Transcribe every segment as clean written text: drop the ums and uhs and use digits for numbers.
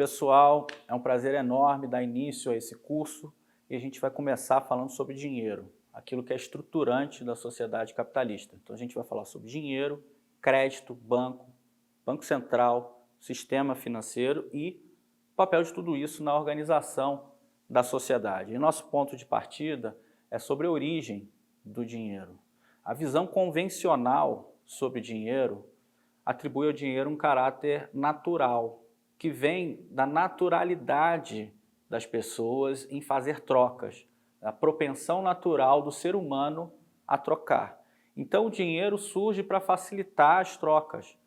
pessoal, é um prazer enorme dar início a esse curso e a gente vai começar falando sobre dinheiro, aquilo que é estruturante da sociedade capitalista. Então a gente vai falar sobre dinheiro, crédito, banco central, sistema financeiro e o papel de tudo isso na organização da sociedade. E nosso ponto de partida é sobre a origem do dinheiro. A visão convencional sobre dinheiro atribui ao dinheiro um caráter natural, que vem da naturalidade das pessoas em fazer trocas, a propensão natural do ser humano a trocar. Então o dinheiro surge para facilitar as trocas.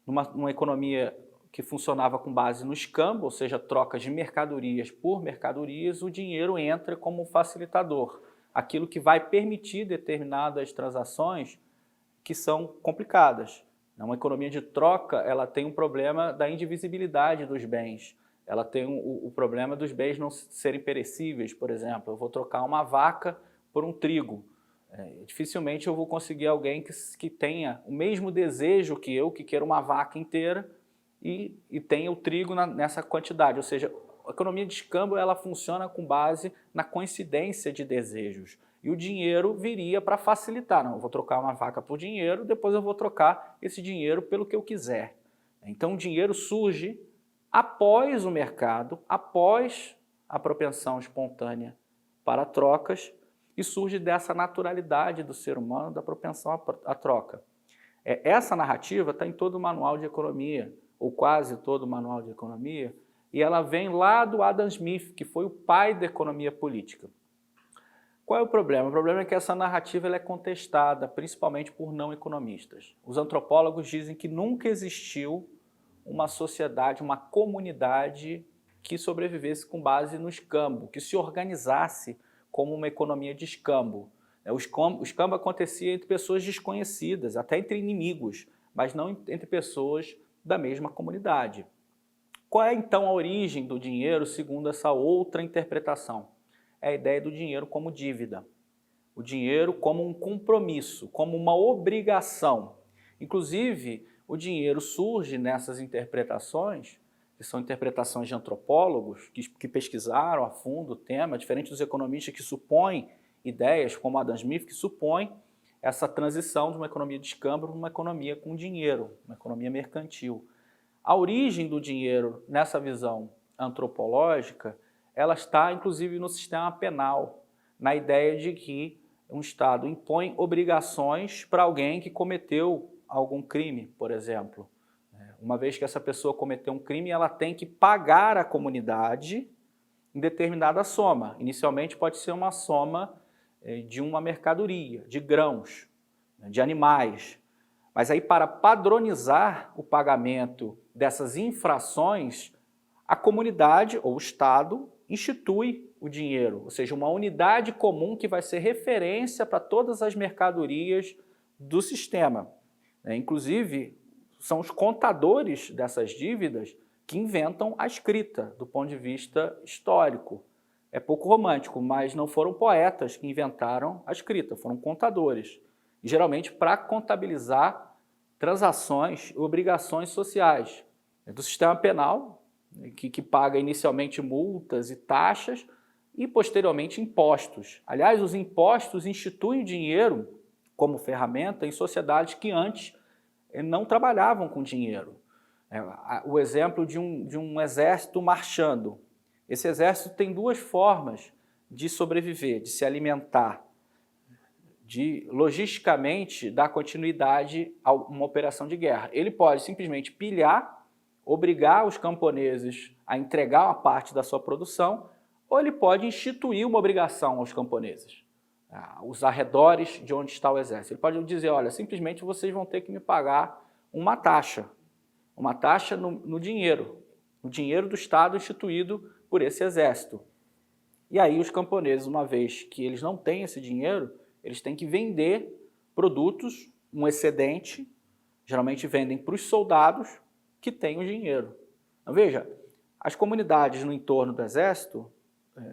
Numa economia que funcionava com base no escambo, ou seja, trocas de mercadorias por mercadorias, o dinheiro entra como facilitador, aquilo que vai permitir determinadas transações que são complicadas. Uma economia de troca, ela tem um problema da indivisibilidade dos bens. Ela tem o problema dos bens não serem perecíveis, por exemplo. Eu vou trocar uma vaca por um trigo. Dificilmente eu vou conseguir alguém que tenha o mesmo desejo que eu, que queira uma vaca inteira e tenha o trigo nessa quantidade. Ou seja, a economia de escambo ela funciona com base na coincidência de desejos. E o dinheiro viria para facilitar. Não, eu vou trocar uma vaca por dinheiro, depois eu vou trocar esse dinheiro pelo que eu quiser. Então o dinheiro surge após o mercado, após a propensão espontânea para trocas e surge dessa naturalidade do ser humano, da propensão à troca. Essa narrativa está em todo o manual de economia, ou quase todo o manual de economia, e ela vem lá do Adam Smith, que foi o pai da economia política. Qual é o problema? O problema é que essa narrativa ela é contestada, principalmente por não economistas. Os antropólogos dizem que nunca existiu uma sociedade, uma comunidade que sobrevivesse com base no escambo, que se organizasse como uma economia de escambo. O escambo acontecia entre pessoas desconhecidas, até entre inimigos, mas não entre pessoas da mesma comunidade. Qual é então a origem do dinheiro segundo essa outra interpretação? É a ideia do dinheiro como dívida. O dinheiro como um compromisso, como uma obrigação. Inclusive, o dinheiro surge nessas interpretações, que são interpretações de antropólogos que pesquisaram a fundo o tema, diferente dos economistas que supõem ideias como Adam Smith, que supõem essa transição de uma economia de escambo para uma economia com dinheiro, uma economia mercantil. A origem do dinheiro, nessa visão antropológica, ela está, inclusive, no sistema penal, na ideia de que um Estado impõe obrigações para alguém que cometeu algum crime, por exemplo. Uma vez que essa pessoa cometeu um crime, ela tem que pagar à comunidade em determinada soma. Inicialmente pode ser uma soma de uma mercadoria, de grãos, de animais. Mas aí, para padronizar o pagamento dessas infrações, a comunidade ou o Estado institui o dinheiro, ou seja, uma unidade comum que vai ser referência para todas as mercadorias do sistema. Inclusive, são os contadores dessas dívidas que inventam a escrita, do ponto de vista histórico. É pouco romântico, mas não foram poetas que inventaram a escrita, foram contadores. E, geralmente para contabilizar transações e obrigações sociais. Do sistema penal, que paga inicialmente multas e taxas e posteriormente impostos. Aliás, os impostos instituem o dinheiro como ferramenta em sociedades que antes não trabalhavam com dinheiro. O exemplo de um exército marchando. Esse exército tem duas formas de sobreviver, de se alimentar, de logisticamente dar continuidade a uma operação de guerra. Ele pode simplesmente pilhar, obrigar os camponeses a entregar uma parte da sua produção, ou ele pode instituir uma obrigação aos camponeses, os arredores de onde está o exército. Ele pode dizer, olha, simplesmente vocês vão ter que me pagar uma taxa no dinheiro do Estado instituído por esse exército. E aí os camponeses, uma vez que eles não têm esse dinheiro, eles têm que vender produtos, um excedente, geralmente vendem para os soldados, que tem o dinheiro. Então, veja, as comunidades no entorno do exército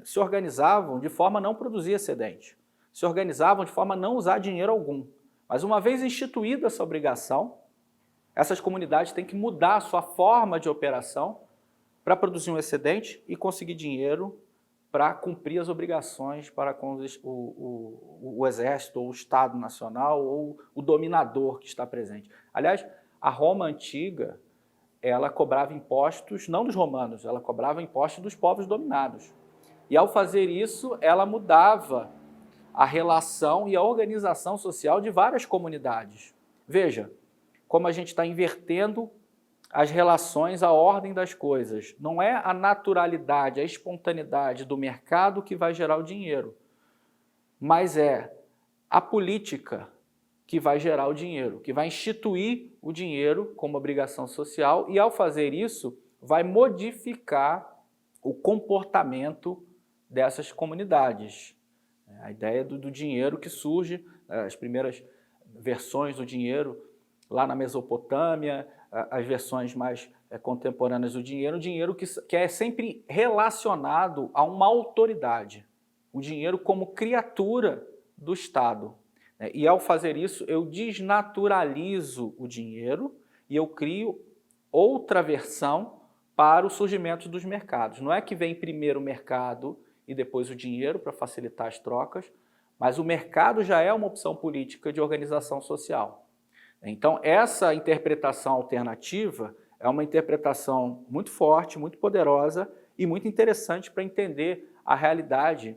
se organizavam de forma a não produzir excedente, se organizavam de forma a não usar dinheiro algum. Mas uma vez instituída essa obrigação, essas comunidades têm que mudar a sua forma de operação para produzir um excedente e conseguir dinheiro para cumprir as obrigações para com o Exército, ou o Estado Nacional, ou o dominador que está presente. Aliás, a Roma antiga, ela cobrava impostos, não dos romanos, ela cobrava impostos dos povos dominados. E ao fazer isso, ela mudava a relação e a organização social de várias comunidades. Veja, como a gente está invertendo as relações, a ordem das coisas. Não é a naturalidade, a espontaneidade do mercado que vai gerar o dinheiro, mas é a política que vai gerar o dinheiro, que vai instituir o dinheiro como obrigação social e, ao fazer isso, vai modificar o comportamento dessas comunidades. A ideia do dinheiro que surge, as primeiras versões do dinheiro lá na Mesopotâmia, as versões mais contemporâneas do dinheiro, o dinheiro que é sempre relacionado a uma autoridade, o dinheiro como criatura do Estado. E ao fazer isso, eu desnaturalizo o dinheiro e eu crio outra versão para o surgimento dos mercados. Não é que vem primeiro o mercado e depois o dinheiro para facilitar as trocas, mas o mercado já é uma opção política de organização social. Então, essa interpretação alternativa é uma interpretação muito forte, muito poderosa e muito interessante para entender a realidade,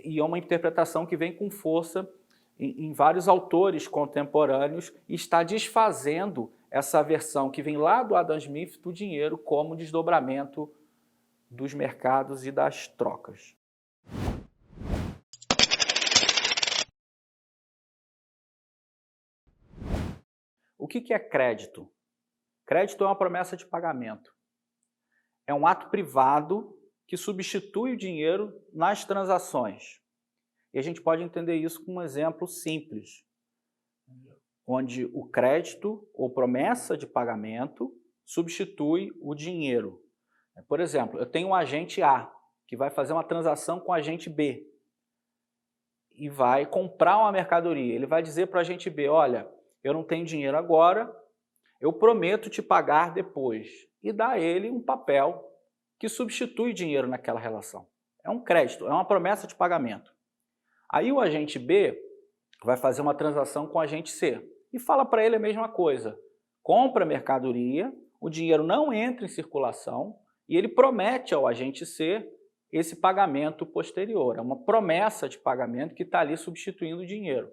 e é uma interpretação que vem com força em vários autores contemporâneos e está desfazendo essa versão que vem lá do Adam Smith do dinheiro como desdobramento dos mercados e das trocas. O que é crédito? Crédito é uma promessa de pagamento. É um ato privado que substitui o dinheiro nas transações. E a gente pode entender isso com um exemplo simples, onde o crédito ou promessa de pagamento substitui o dinheiro. Por exemplo, eu tenho um agente A que vai fazer uma transação com o agente B e vai comprar uma mercadoria. Ele vai dizer para o agente B, olha, eu não tenho dinheiro agora, eu prometo te pagar depois. E dá a ele um papel que substitui dinheiro naquela relação. É um crédito, é uma promessa de pagamento. Aí o agente B vai fazer uma transação com o agente C e fala para ele a mesma coisa. Compra a mercadoria, o dinheiro não entra em circulação e ele promete ao agente C esse pagamento posterior. É uma promessa de pagamento que está ali substituindo o dinheiro.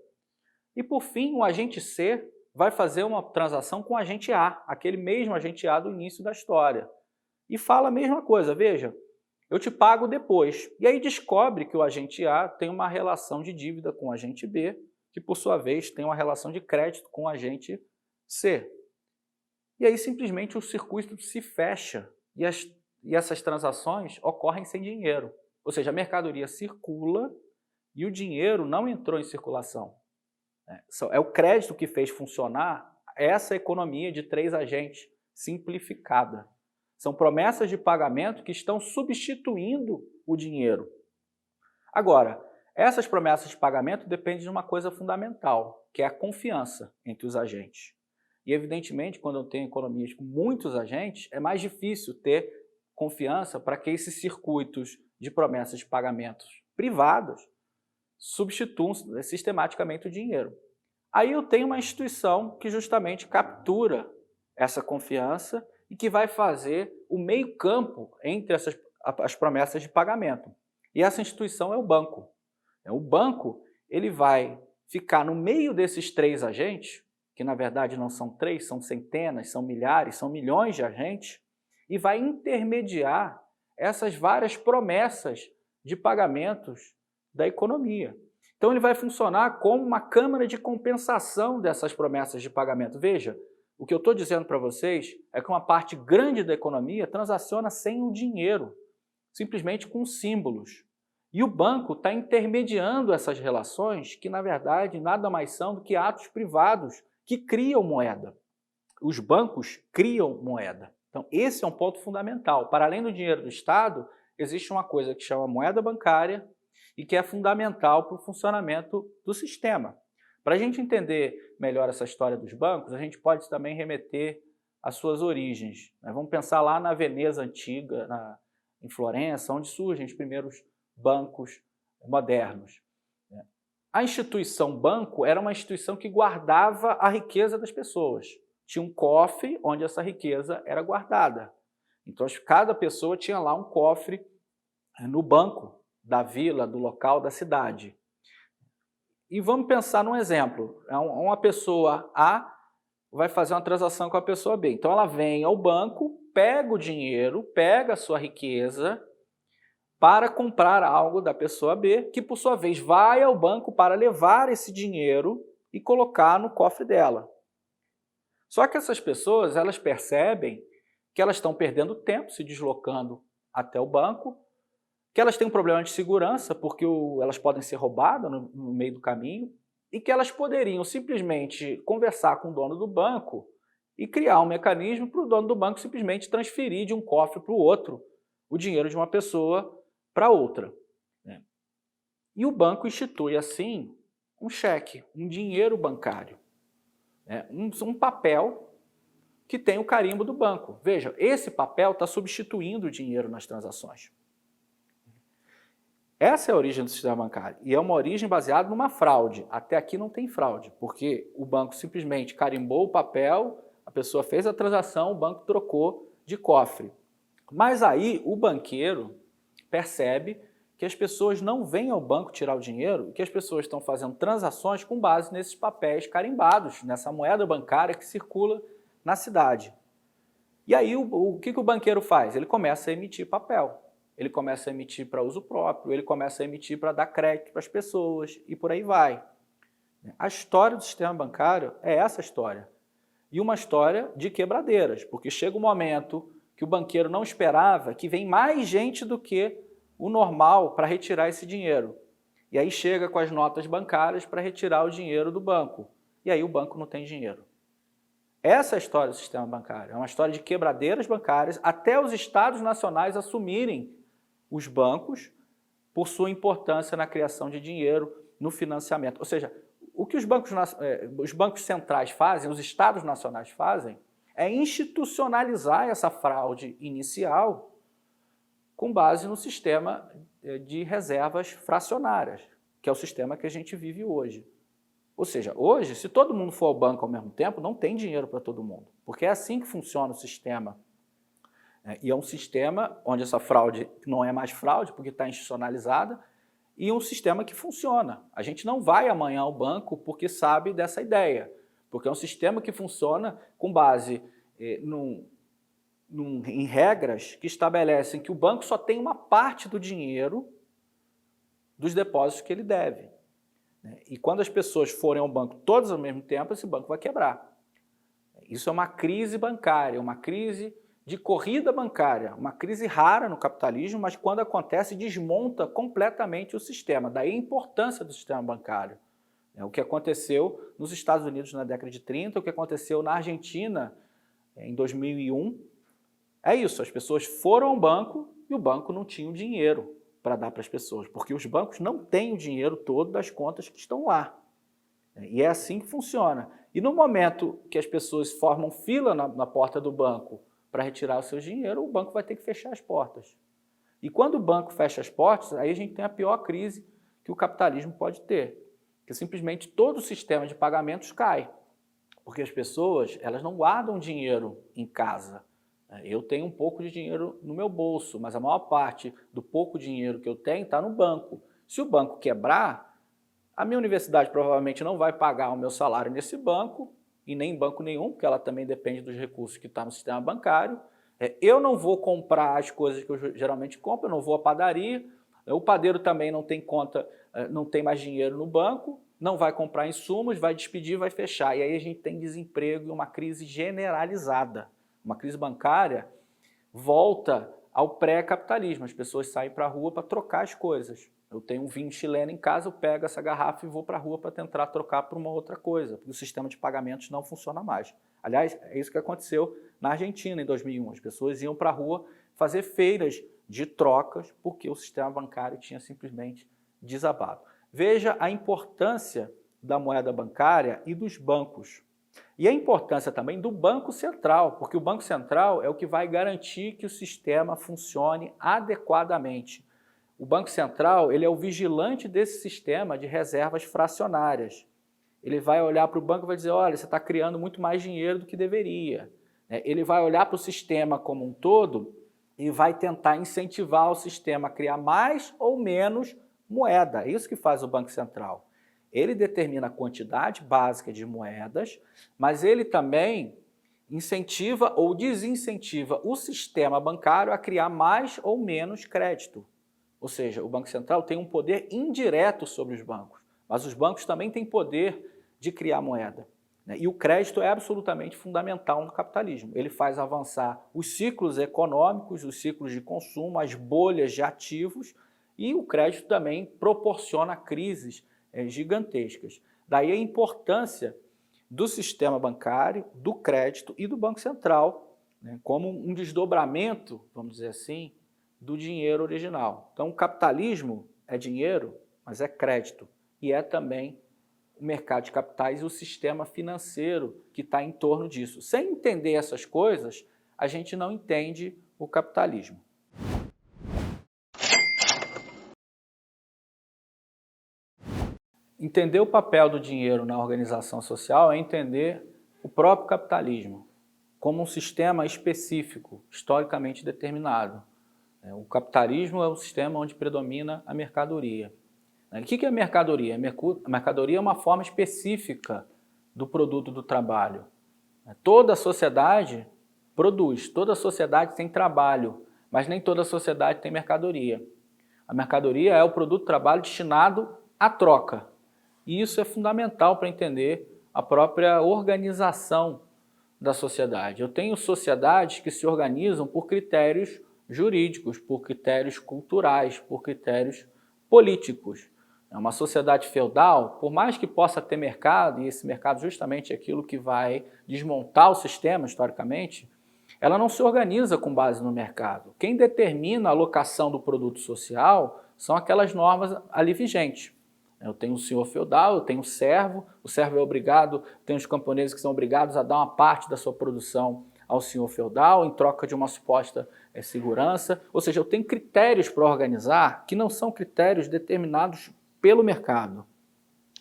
E, por fim, o agente C vai fazer uma transação com o agente A, aquele mesmo agente A do início da história. E fala a mesma coisa, veja, eu te pago depois. E aí descobre que o agente A tem uma relação de dívida com o agente B, que, por sua vez, tem uma relação de crédito com o agente C. E aí, simplesmente, o circuito se fecha e essas transações ocorrem sem dinheiro. Ou seja, a mercadoria circula e o dinheiro não entrou em circulação. É o crédito que fez funcionar essa economia de 3 agentes simplificada. São promessas de pagamento que estão substituindo o dinheiro. Agora, essas promessas de pagamento dependem de uma coisa fundamental, que é a confiança entre os agentes. E, evidentemente, quando eu tenho economias com muitos agentes, é mais difícil ter confiança para que esses circuitos de promessas de pagamentos privados substituam sistematicamente o dinheiro. Aí eu tenho uma instituição que justamente captura essa confiança e que vai fazer o meio-campo entre as promessas de pagamento. E essa instituição é o banco. O banco ele vai ficar no meio desses 3 agentes, que na verdade não são 3, são centenas, são milhares, são milhões de agentes, e vai intermediar essas várias promessas de pagamentos da economia. Então ele vai funcionar como uma câmara de compensação dessas promessas de pagamento. Veja, o que eu estou dizendo para vocês é que uma parte grande da economia transaciona sem o dinheiro, simplesmente com símbolos. E o banco está intermediando essas relações que, na verdade, nada mais são do que atos privados que criam moeda. Os bancos criam moeda. Então, esse é um ponto fundamental. Para além do dinheiro do Estado, existe uma coisa que chama moeda bancária e que é fundamental para o funcionamento do sistema. Para a gente entender melhor essa história dos bancos, a gente pode também remeter as suas origens. Vamos pensar lá na Veneza antiga, em Florença, onde surgem os primeiros bancos modernos. A instituição banco era uma instituição que guardava a riqueza das pessoas. Tinha um cofre onde essa riqueza era guardada. Então, cada pessoa tinha lá um cofre no banco da vila, do local, da cidade. E vamos pensar num exemplo. Uma pessoa A vai fazer uma transação com a pessoa B. Então, ela vem ao banco, pega o dinheiro, pega a sua riqueza para comprar algo da pessoa B, que, por sua vez, vai ao banco para levar esse dinheiro e colocar no cofre dela. Só que essas pessoas, elas percebem que elas estão perdendo tempo se deslocando até o banco, que elas têm um problema de segurança, porque elas podem ser roubadas no meio do caminho, e que elas poderiam simplesmente conversar com o dono do banco e criar um mecanismo para o dono do banco simplesmente transferir de um cofre para o outro o dinheiro de uma pessoa para outra. E o banco institui, assim, um cheque, um dinheiro bancário, um papel que tem o carimbo do banco. Veja, esse papel está substituindo o dinheiro nas transações. Essa é a origem do sistema bancário, e é uma origem baseada numa fraude. Até aqui não tem fraude, porque o banco simplesmente carimbou o papel, a pessoa fez a transação, o banco trocou de cofre. Mas aí o banqueiro percebe que as pessoas não vêm ao banco tirar o dinheiro e que as pessoas estão fazendo transações com base nesses papéis carimbados, nessa moeda bancária que circula na cidade. E aí o que o banqueiro faz? Ele começa a emitir papel. Ele começa a emitir para uso próprio, ele começa a emitir para dar crédito para as pessoas e por aí vai. A história do sistema bancário é essa história. E uma história de quebradeiras, porque chega um momento que o banqueiro não esperava que vem mais gente do que o normal para retirar esse dinheiro. E aí chega com as notas bancárias para retirar o dinheiro do banco. E aí o banco não tem dinheiro. Essa é a história do sistema bancário. É uma história de quebradeiras bancárias até os estados nacionais assumirem os bancos por sua importância na criação de dinheiro, no financiamento. Ou seja, o que os bancos centrais fazem, os estados nacionais fazem, é institucionalizar essa fraude inicial com base no sistema de reservas fracionárias, que é o sistema que a gente vive hoje. Ou seja, hoje, se todo mundo for ao banco ao mesmo tempo, não tem dinheiro para todo mundo, porque é assim que funciona o sistema. E é um sistema onde essa fraude não é mais fraude, porque está institucionalizada, e um sistema que funciona. A gente não vai amanhã ao banco porque sabe dessa ideia, porque é um sistema que funciona com base em regras que estabelecem que o banco só tem uma parte do dinheiro dos depósitos que ele deve. E quando as pessoas forem ao banco todas ao mesmo tempo, esse banco vai quebrar. Isso é uma crise bancária, uma crise de corrida bancária, uma crise rara no capitalismo, mas quando acontece, desmonta completamente o sistema. Daí a importância do sistema bancário. O que aconteceu nos Estados Unidos na década de 30, o que aconteceu na Argentina em 2001, é isso, as pessoas foram ao banco e o banco não tinha o dinheiro para dar para as pessoas, porque os bancos não têm o dinheiro todo das contas que estão lá. E é assim que funciona. E no momento que as pessoas formam fila na porta do banco para retirar o seu dinheiro, o banco vai ter que fechar as portas. E quando o banco fecha as portas, aí a gente tem a pior crise que o capitalismo pode ter, que simplesmente todo o sistema de pagamentos cai, porque as pessoas elas não guardam dinheiro em casa. Eu tenho um pouco de dinheiro no meu bolso, mas a maior parte do pouco dinheiro que eu tenho está no banco. Se o banco quebrar, a minha universidade provavelmente não vai pagar o meu salário nesse banco, e nem em banco nenhum, porque ela também depende dos recursos que estão no sistema bancário. Eu não vou comprar as coisas que eu geralmente compro, eu não vou à padaria, o padeiro também não tem conta, não tem mais dinheiro no banco, não vai comprar insumos, vai despedir, vai fechar. E aí a gente tem desemprego e uma crise generalizada. Uma crise bancária volta ao pré-capitalismo. As pessoas saem para a rua para trocar as coisas. Eu tenho um vinho chileno em casa, eu pego essa garrafa e vou para a rua para tentar trocar por uma outra coisa, porque o sistema de pagamentos não funciona mais. Aliás, é isso que aconteceu na Argentina em 2001. As pessoas iam para a rua fazer feiras de trocas porque o sistema bancário tinha simplesmente desabado. Veja a importância da moeda bancária e dos bancos. E a importância também do Banco Central, porque o Banco Central é o que vai garantir que o sistema funcione adequadamente. O Banco Central ele é o vigilante desse sistema de reservas fracionárias. Ele vai olhar para o banco e vai dizer, olha, você está criando muito mais dinheiro do que deveria. Ele vai olhar para o sistema como um todo e vai tentar incentivar o sistema a criar mais ou menos moeda. É isso que faz o Banco Central. Ele determina a quantidade básica de moedas, mas ele também incentiva ou desincentiva o sistema bancário a criar mais ou menos crédito. Ou seja, o Banco Central tem um poder indireto sobre os bancos, mas os bancos também têm poder de criar moeda. E o crédito é absolutamente fundamental no capitalismo. Ele faz avançar os ciclos econômicos, os ciclos de consumo, as bolhas de ativos, e o crédito também proporciona crises gigantescas. Daí a importância do sistema bancário, do crédito e do Banco Central, como um desdobramento, vamos dizer assim, do dinheiro original. Então o capitalismo é dinheiro, mas é crédito e é também o mercado de capitais e o sistema financeiro que está em torno disso. Sem entender essas coisas, a gente não entende o capitalismo. Entender o papel do dinheiro na organização social é entender o próprio capitalismo como um sistema específico, historicamente determinado. O capitalismo é um sistema onde predomina a mercadoria. O que é mercadoria? A mercadoria é uma forma específica do produto do trabalho. Toda a sociedade produz, toda a sociedade tem trabalho, mas nem toda a sociedade tem mercadoria. A mercadoria é o produto do trabalho destinado à troca. E isso é fundamental para entender a própria organização da sociedade. Eu tenho sociedades que se organizam por critérios jurídicos, por critérios culturais, por critérios políticos. É uma sociedade feudal, por mais que possa ter mercado, e esse mercado justamente é aquilo que vai desmontar o sistema historicamente, ela não se organiza com base no mercado. Quem determina a alocação do produto social são aquelas normas ali vigentes. Eu tenho um senhor feudal, eu tenho um servo, o servo é obrigado, tem os camponeses que são obrigados a dar uma parte da sua produção ao senhor feudal em troca de uma suposta segurança. Ou seja, eu tenho critérios para organizar que não são critérios determinados pelo mercado.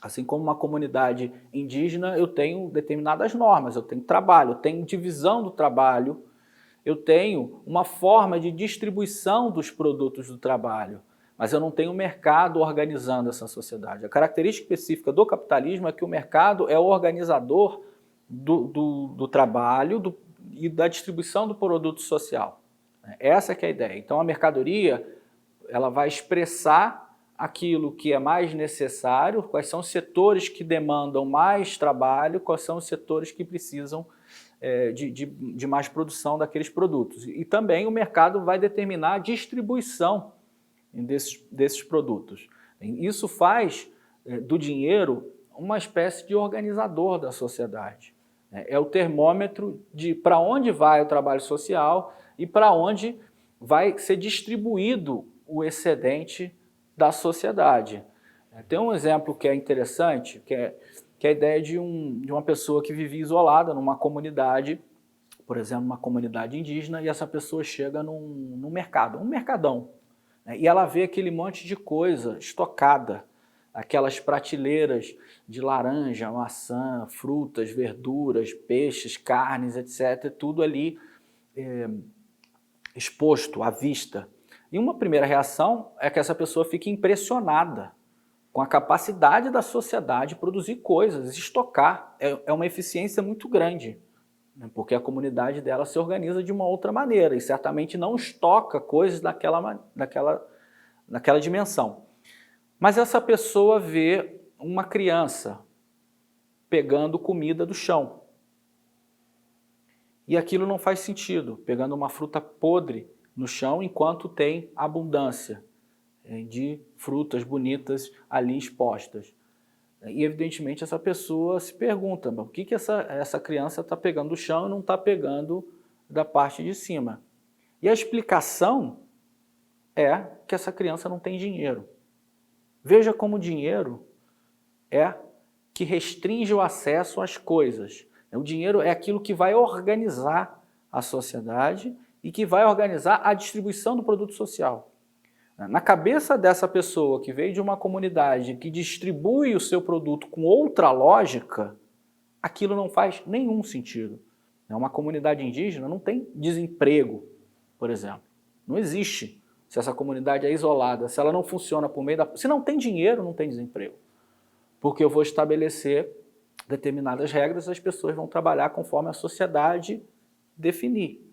Assim como uma comunidade indígena, eu tenho determinadas normas, eu tenho trabalho, eu tenho divisão do trabalho, eu tenho uma forma de distribuição dos produtos do trabalho, mas eu não tenho mercado organizando essa sociedade. A característica específica do capitalismo é que o mercado é o organizador do trabalho e da distribuição do produto social. Essa que é a ideia. Então a mercadoria ela vai expressar aquilo que é mais necessário, quais são os setores que demandam mais trabalho, quais são os setores que precisam de mais produção daqueles produtos. E também o mercado vai determinar a distribuição desses produtos. Isso faz do dinheiro uma espécie de organizador da sociedade. É o termômetro de para onde vai o trabalho social e para onde vai ser distribuído o excedente da sociedade. Tem um exemplo que é interessante, que é a ideia de uma pessoa que vivia isolada numa comunidade, por exemplo, uma comunidade indígena, e essa pessoa chega num mercado, um mercadão, e ela vê aquele monte de coisa estocada, aquelas prateleiras de laranja, maçã, frutas, verduras, peixes, carnes, etc., tudo ali exposto à vista. E uma primeira reação é que essa pessoa fique impressionada com a capacidade da sociedade de produzir coisas, estocar. É uma eficiência muito grande, porque a comunidade dela se organiza de uma outra maneira e certamente não estoca coisas naquela dimensão. Mas essa pessoa vê uma criança pegando comida do chão. E aquilo não faz sentido, pegando uma fruta podre no chão enquanto tem abundância de frutas bonitas ali expostas. E evidentemente essa pessoa se pergunta, o que essa criança está pegando do chão e não está pegando da parte de cima? E a explicação é que essa criança não tem dinheiro. Veja como o dinheiro é que restringe o acesso às coisas. O dinheiro é aquilo que vai organizar a sociedade e que vai organizar a distribuição do produto social. Na cabeça dessa pessoa que veio de uma comunidade que distribui o seu produto com outra lógica, aquilo não faz nenhum sentido. Uma comunidade indígena não tem desemprego, por exemplo. Não existe. Se essa comunidade é isolada, se ela não funciona por meio da... Se não tem dinheiro, não tem desemprego. Porque eu vou estabelecer determinadas regras, as pessoas vão trabalhar conforme a sociedade definir.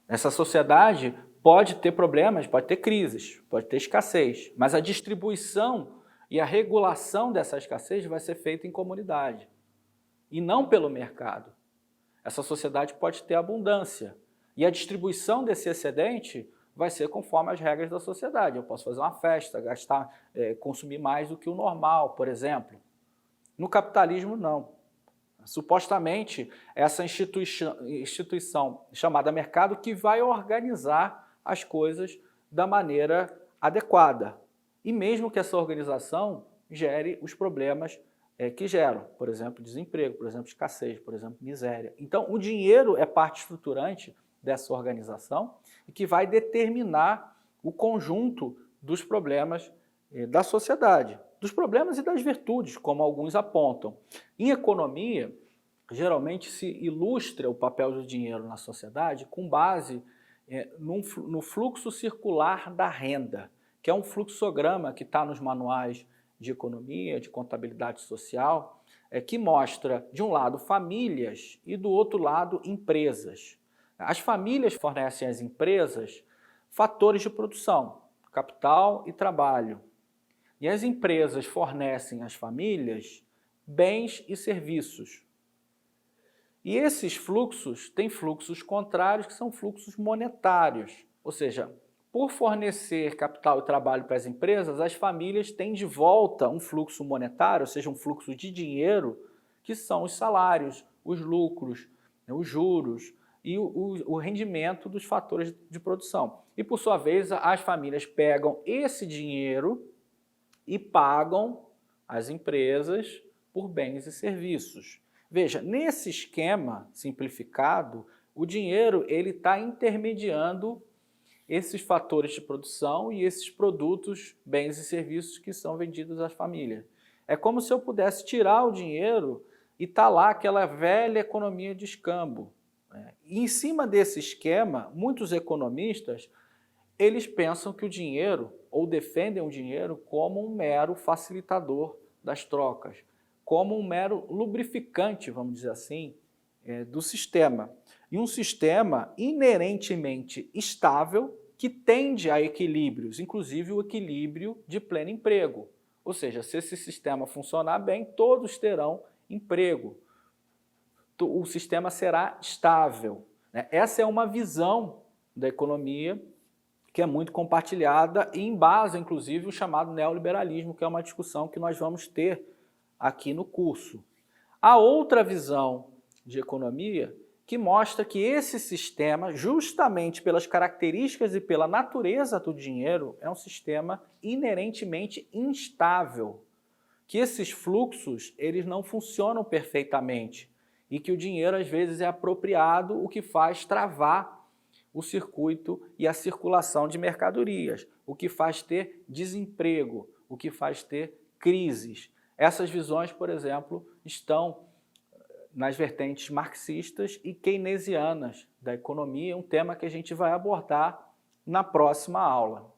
Essa sociedade pode ter problemas, pode ter crises, pode ter escassez, mas a distribuição e a regulação dessa escassez vai ser feita em comunidade e não pelo mercado. Essa sociedade pode ter abundância e a distribuição desse excedente vai ser conforme as regras da sociedade. Eu posso fazer uma festa, gastar, consumir mais do que o normal, por exemplo. No capitalismo, não. Supostamente, essa instituição chamada mercado que vai organizar as coisas da maneira adequada. E mesmo que essa organização gere os problemas que geram, por exemplo, desemprego, por exemplo, escassez, por exemplo, miséria. Então, o dinheiro é parte estruturante dessa organização e que vai determinar o conjunto dos problemas da sociedade, dos problemas e das virtudes, como alguns apontam. Em economia, geralmente se ilustra o papel do dinheiro na sociedade com base no fluxo circular da renda, que é um fluxograma que está nos manuais de economia, de contabilidade social, que mostra, de um lado, famílias e, do outro lado, empresas. As famílias fornecem às empresas fatores de produção, capital e trabalho. E as empresas fornecem às famílias bens e serviços. E esses fluxos têm fluxos contrários, que são fluxos monetários. Ou seja, por fornecer capital e trabalho para as empresas, as famílias têm de volta um fluxo monetário, ou seja, um fluxo de dinheiro, que são os salários, os lucros, os juros e o rendimento dos fatores de produção. E, por sua vez, as famílias pegam esse dinheiro e pagam as empresas por bens e serviços. Veja, nesse esquema simplificado, o dinheiro está intermediando esses fatores de produção e esses produtos, bens e serviços que são vendidos às famílias. É como se eu pudesse tirar o dinheiro e está lá aquela velha economia de escambo. E em cima desse esquema, muitos economistas eles pensam que o dinheiro, ou defendem o dinheiro como um mero facilitador das trocas, como um mero lubrificante, vamos dizer assim, do sistema. E um sistema inerentemente estável que tende a equilíbrios, inclusive o equilíbrio de pleno emprego. Ou seja, se esse sistema funcionar bem, todos terão emprego. O sistema será estável. Essa é uma visão da economia que é muito compartilhada e embasa, inclusive, o chamado neoliberalismo, que é uma discussão que nós vamos ter aqui no curso. Há outra visão de economia que mostra que esse sistema, justamente pelas características e pela natureza do dinheiro, é um sistema inerentemente instável, que esses fluxos eles não funcionam perfeitamente e que o dinheiro, às vezes, é apropriado, o que faz travar o circuito e a circulação de mercadorias, o que faz ter desemprego, o que faz ter crises. Essas visões, por exemplo, estão nas vertentes marxistas e keynesianas da economia, um tema que a gente vai abordar na próxima aula.